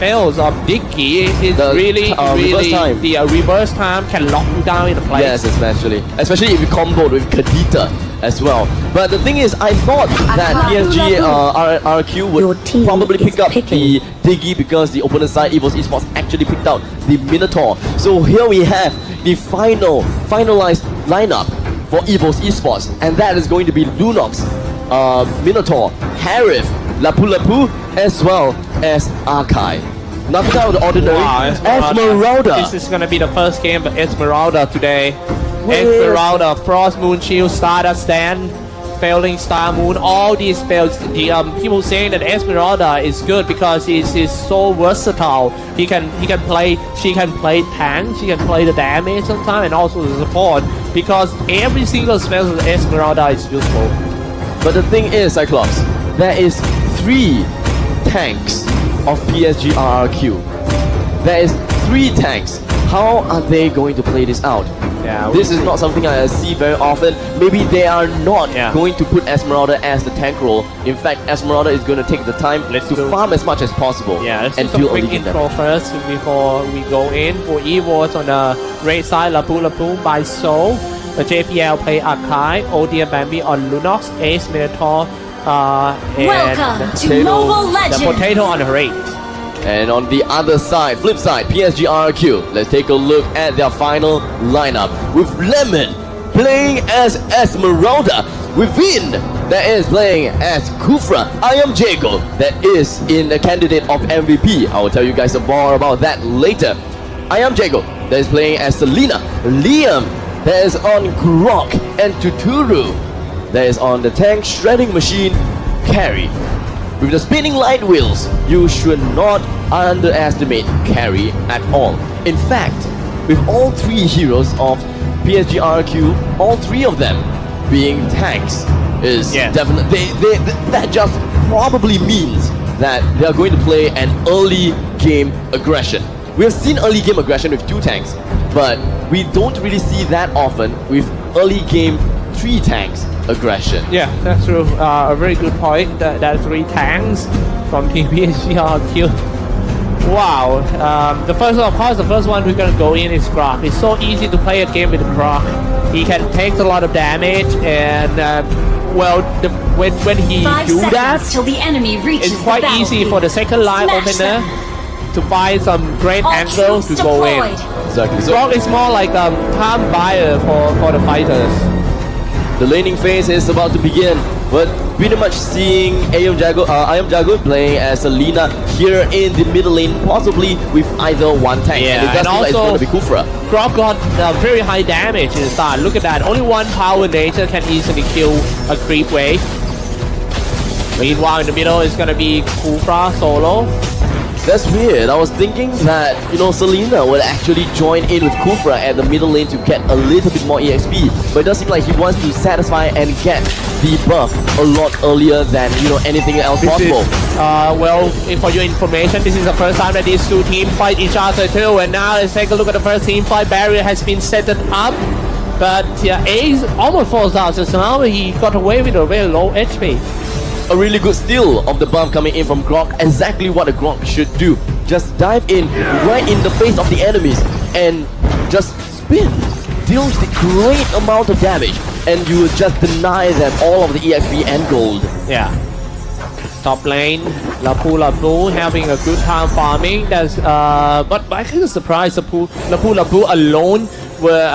spells of Dicky is really the reverse time can lock you down in the place. Yes, especially if you comboed with Kadita as well. But the thing is, I thought that Psg Rrq would probably pick up the Diggy because the opponent side Evos Esports actually picked out the Minotaur. So here we have the finalized lineup for Evos Esports, and that is going to be Lunox, Minotaur, Harith, Lapu Lapu, as well as Arkai. Nothing out of the ordinary. Wow, Esmeralda. This is gonna be the first game for Esmeralda today. Esmeralda, Frost Moon Shield, Stardust Stand, Failing Star Moon, all these spells. The people saying that Esmeralda is good because he's so versatile. She can play tank, she can play the damage sometimes, and also the support, because every single spell of Esmeralda is useful. But the thing is, Cyclops, there is 3 tanks of Psg Rrq. There is 3 tanks. How are they going to play this out? Yeah, this is not something I see very often. Maybe they are not going to put Esmeralda as the tank role. In fact, Esmeralda is going to take the time to farm as much as possible. Yeah, let's and do some quick intro first before we go in. For Evos on the right side, Lapu Lapu by Soul. The JPL play Arkai, Odia Bambi on Lunox, Ace Minotaur, and Welcome to Mobile Legends. The Potato on the right. And on the other side, flip side, Psg Rrq. Let's take a look at their final lineup. With Lemon playing as Esmeralda. With Vin, that is playing as Kufra. I am Jago, that is in a candidate of MVP. I will tell you guys more about that later. I am Jago, that is playing as Selena. Liam, that is on Grok. And Tuturu, that is on the tank shredding machine, Carry. With the spinning light wheels, you should not underestimate Carry at all. In fact, with all 3 heroes of Psg Rrq, all 3 of them being tanks, is definitely that just probably means that they are going to play an early game aggression. We have seen early game aggression with 2 tanks, but we don't really see that often with early game 3 tanks aggression. Yeah, that's true. A very good point. That 3 tanks from Psg Rrq. Wow. The first one we're gonna go in is Grok. It's so easy to play a game with Grok. He can take a lot of damage, and when he do that, till the enemy reaches it's quite easy for the second line opener to find some great angles to go in. Exactly. So Grok is more like a time buyer for the fighters. the laning phase is about to begin, but pretty much seeing I am Jago playing as Selena here in the middle lane, possibly with either one tank. Yeah, and it does look like it's going to be Kufra. Grok got very high damage in the start. Look at that, only 1 power nature can easily kill a creep wave. Meanwhile, in the middle is gonna be Kufra solo. That's weird. I was thinking that, Selena would actually join in with Kufra at the middle lane to get a little bit more EXP. But it does seem like he wants to satisfy and get the buff a lot earlier than, anything else possible. For your information, this is the first time that these 2 teams fight each other too. And now let's take a look at the first team fight. Barrier has been set up. But Ace almost falls out just now. He got away with a very low HP. A really good steal of the buff coming in from Grok. Exactly what a Grok should do. Just dive in right in the face of the enemies and just spin. Deals the great amount of damage, and you will just deny them all of the EXP and gold. Yeah. Top lane, Lapu Lapu having a good time farming. That's but I kind of surprised Lapu Lapu alone were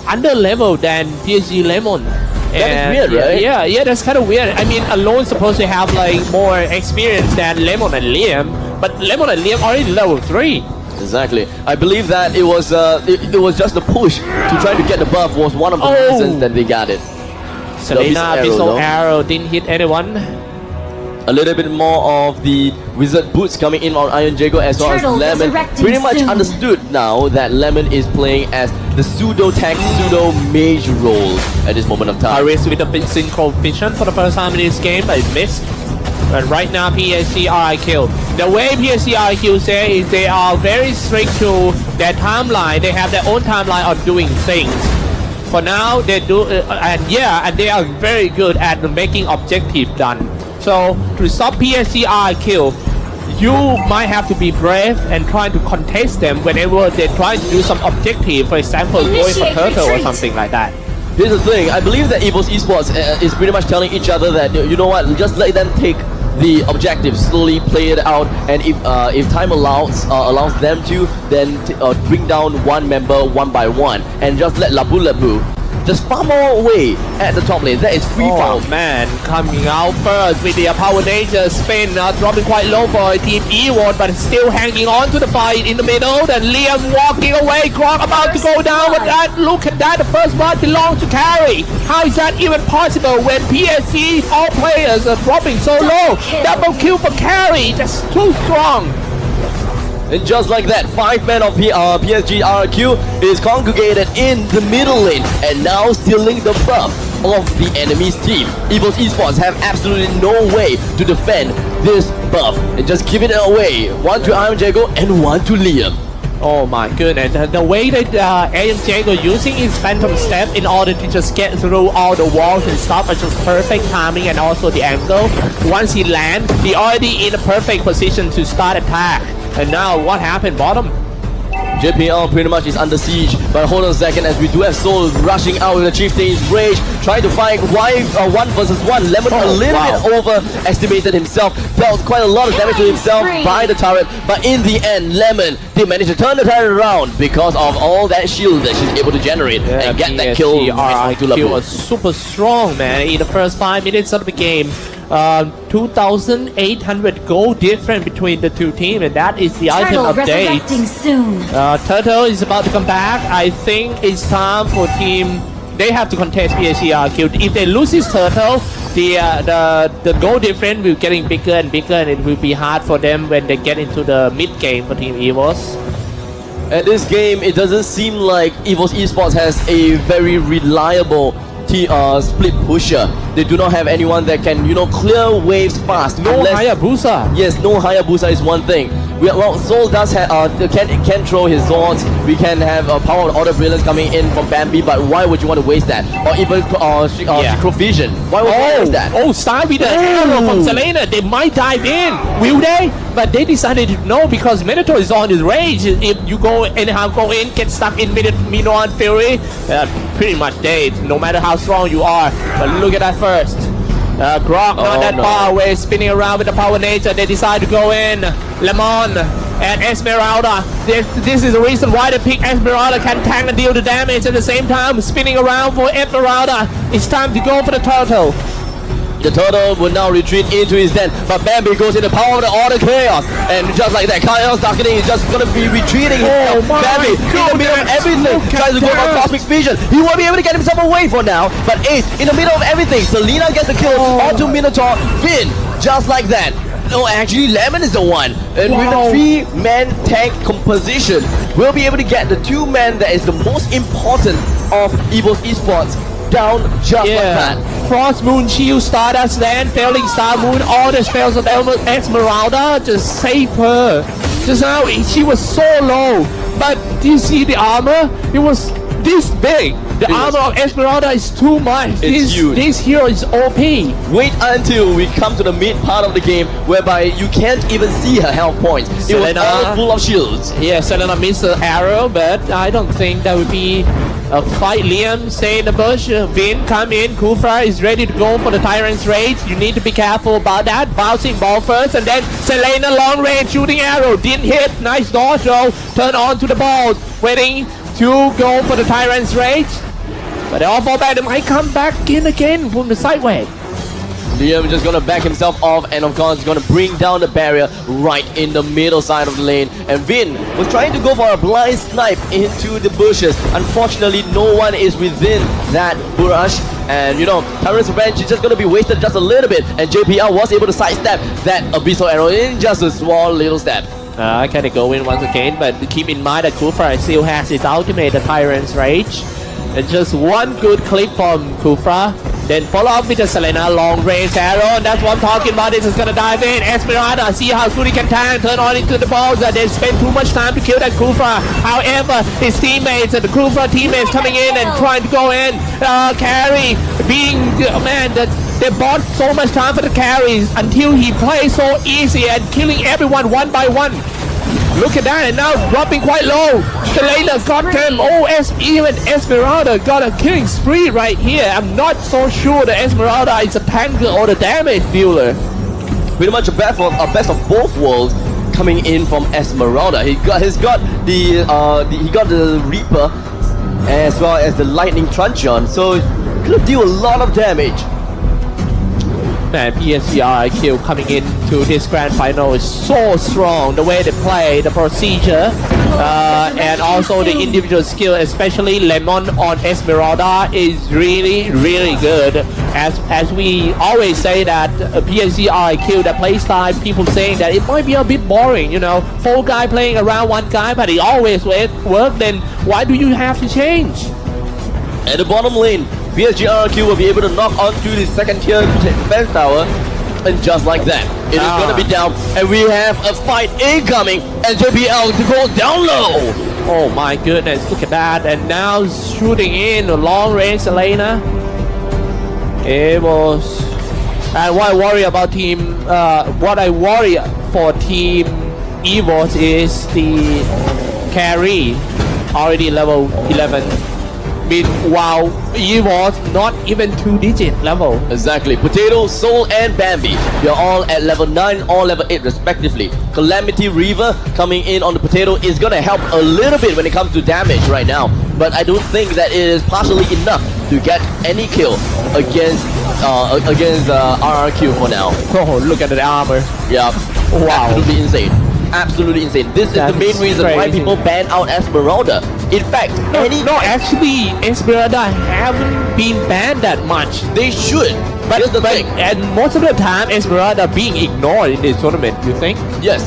under level than PSG Lemon. That is weird, right? Yeah, that's kind of weird. I mean, Alone supposed to have like more experience than Lemon and Liam, but Lemon and Liam already level 3. Exactly. I believe that it was just a push to try to get the buff was one of the reasons that they got it. Selena Abyssal Arrow didn't hit anyone. A little bit more of the wizard boots coming in on Iron Jago as well as Lemon. Pretty much understood now that Lemon is playing as the pseudo tank, pseudo mage role at this moment of time. Paris with a bit synchro vision for the first time in this game, but it missed. But right now Psg Rrq. The way Psg Rrq say is they are very strict to their timeline. They have their own timeline of doing things. For now they do, and they are very good at making objective done. So to stop Psg Rrq, you might have to be brave and trying to contest them whenever they're trying to do some objective, for example, going for Initiate turtle or retreat. something like that. Here's the thing, I believe that Evos Esports is pretty much telling each other that, you know what, just let them take the objective, slowly play it out, and if time allows them to, then bring down one member one by one, and just let Labu just farm more away at the top lane. That is free farm. Oh man, coming out first with the power nature spin, dropping quite low for Team Evos, but still hanging on to the fight in the middle. Then Liam walking away, Grok about to go down with that. Look at that, the first blood belongs to Carry. How is that even possible when PSG, all players are dropping so low? Double kill for Carry, just too strong. And just like that, 5 men of Psg Rrq is congregated in the middle lane and now stealing the buff of the enemy's team. Evos Esports have absolutely no way to defend this buff and just give it away. One to Iron Jago and one to Liam. Oh my goodness, the way that AM Jago using his Phantom Step in order to just get through all the walls and stuff are just perfect timing and also the angle. Once he lands, he already in a perfect position to start attack. And now what happened bottom? JPL pretty much is under siege, but hold on a second as we do have Soul rushing out with the Chieftain's Rage, trying to fight 1 versus 1. Lemon a little bit overestimated himself, dealt quite a lot of damage to himself by the turret, but in the end, Lemon did manage to turn the turret around because of all that shield that she's able to generate and get that kill onto He Labu. was super strong, man, in the first 5 minutes of the game. 2,800 gold difference between the two teams, and that is the item Turtle update. resurrecting soon. Turtle is about to come back. I think it's time for team. They have to contest Psg Rrq. If they lose this Turtle, the goal difference will getting bigger and bigger, and it will be hard for them when they get into the mid game for Team Evos. At this game, it doesn't seem like Evos Esports has a very reliable split pusher. They do not have anyone that can, you know, clear waves fast. No Hayabusa. Yes, no Hayabusa is one thing. Well, Soul does have can throw his Zords. We can have Power of Order Brilliance coming in from Bambi, but why would you want to waste that? Or even Synchrovision. Why would you waste that? Oh, start with the arrow from Selena. They might dive in, will they? But they decided no, because Minotaur is on his rage. If you go anyhow, go in, get stuck in Minotaur and Fury, pretty much dead, no matter how strong you are. But look at that first. Grok not that far away, spinning around with the power nature. They decide to go in. Lemon and Esmeralda. This is the reason why they pick Esmeralda, can tank and deal the damage at the same time. Spinning around for Esmeralda. It's time to go for the turtle. The turtle will now retreat into his den, but Bambi goes in the power of the order chaos, and just like that, Chaos Darkening is just gonna be retreating himself. Bambi in the middle of everything, tries to go for Cosmic Vision. He won't be able to get himself away for now, but Ace in the middle of everything. Selena gets the kill onto Minotaur. Finn, just like that. No, actually, Lemon is the one. And with the 3-man tank composition, we'll be able to get the 2 men that is the most important of Evos Esports down just like that. Frost Moon Shield, Stardust Land, Failing Star Moon, all the spells of Esmeralda, just save her. Just now, she was so low, but do you see the armor? It was this big. The armor of Esmeralda is too much. It's huge. This hero is OP. Wait until we come to the mid part of the game, whereby you can't even see her health points. It was all full of shields. Yeah, Selena missed the arrow, but I don't think that would be a fight. Liam stay in the bush. Vin come in. Kufra is ready to go for the Tyrant's Rage. You need to be careful about that. Bouncing ball first, and then Selena long range shooting arrow. Didn't hit. Nice door throw. Turn on to the ball. Waiting to go for the Tyrant's Rage. But they all fall back. They might come back in again from the sideway. Liam just gonna back himself off, and of course gonna bring down the barrier right in the middle side of the lane. And Vin was trying to go for a blind snipe into the bushes. Unfortunately, no one is within that bush. And you know, Tyrant's Revenge is just gonna be wasted just a little bit. And JPL was able to sidestep that Abyssal Arrow in just a small little step. Can they go in once again? But keep in mind that Kufra still has his ultimate, the Tyrant's Rage. And just one good click from Kufra. Then follow up with the Selena long range arrow, and that's what I'm talking about. This is gonna dive in. Esmeralda, see how good he can tank, turn on into the balls. They spend too much time to kill that Kufra. However, his teammates and the Kufra teammates coming in and trying to go in. Carry being, man, the They bought so much time for the carries until he plays so easy and killing everyone one by one. Look at that, and now dropping quite low. The laner got them. Oh, even Esmeralda got a killing spree right here. I'm not so sure that Esmeralda is a tanker or the damage dealer. Pretty much a best of both worlds coming in from Esmeralda. He got the Reaper as well as the Lightning Truncheon, so could deal a lot of damage. Man, Psg Rrq coming into this grand final is so strong. The way they play, the procedure, and also the individual skill, especially Lemon on Esmeralda, is really, really good. As we always say that Psg Rrq, the play style, people saying that it might be a bit boring, you know, 4 guys playing around 1 guy, but it always works. Then why do you have to change? At the bottom lane, Psg Rrq will be able to knock onto the second tier defense tower, and just like that, it is going to be down, and we have a fight incoming, and JPL to go down low. Oh my goodness, look at that, and now shooting in a long range Selena. Evos. And what I worry about what I worry for team Evos is the carry, already level 11. Meanwhile, Evos not even 2-digit level. Exactly. Potato, Soul, and Bambi. They're all at level 9, all level 8 respectively. Calamity Reaver coming in on the Potato is gonna help a little bit when it comes to damage right now. But I don't think that it is partially enough to get any kill against RRQ for now. Oh, look at the armor. Yeah. Wow. Absolutely insane. Absolutely insane. This is the main reason why people ban out Esmeralda. In fact, actually, Esmeralda haven't been banned that much. They should. But here's the thing. And most of the time, Esmeralda being ignored in this tournament, you think? Yes.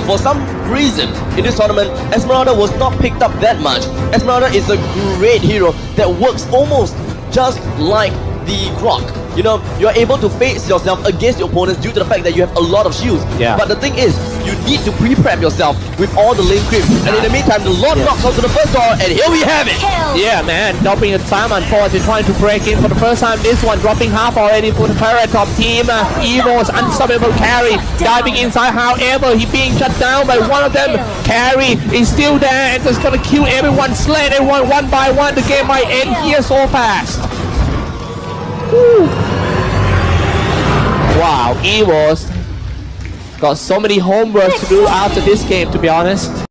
For some reason, in this tournament, Esmeralda was not picked up that much. Esmeralda is a great hero that works almost just like the Croc. You know, you're able to face yourself against your opponents due to the fact that you have a lot of shields. Yeah. But the thing is, you need to pre-prep yourself with all the lane creeps. And in the meantime, the Lord knocks onto the first tower, and here we have it! Yeah, man, dropping a Simon Force and trying to break in for the first time. This one dropping half already for the Parrot top team. Evo's unstoppable carry, diving inside. However, he being shut down by one of them. Carry is still there and just gonna kill everyone, slay everyone one by one. The game might end here so fast. Woo. Wow, Evos got so many homework to do after this game, to be honest.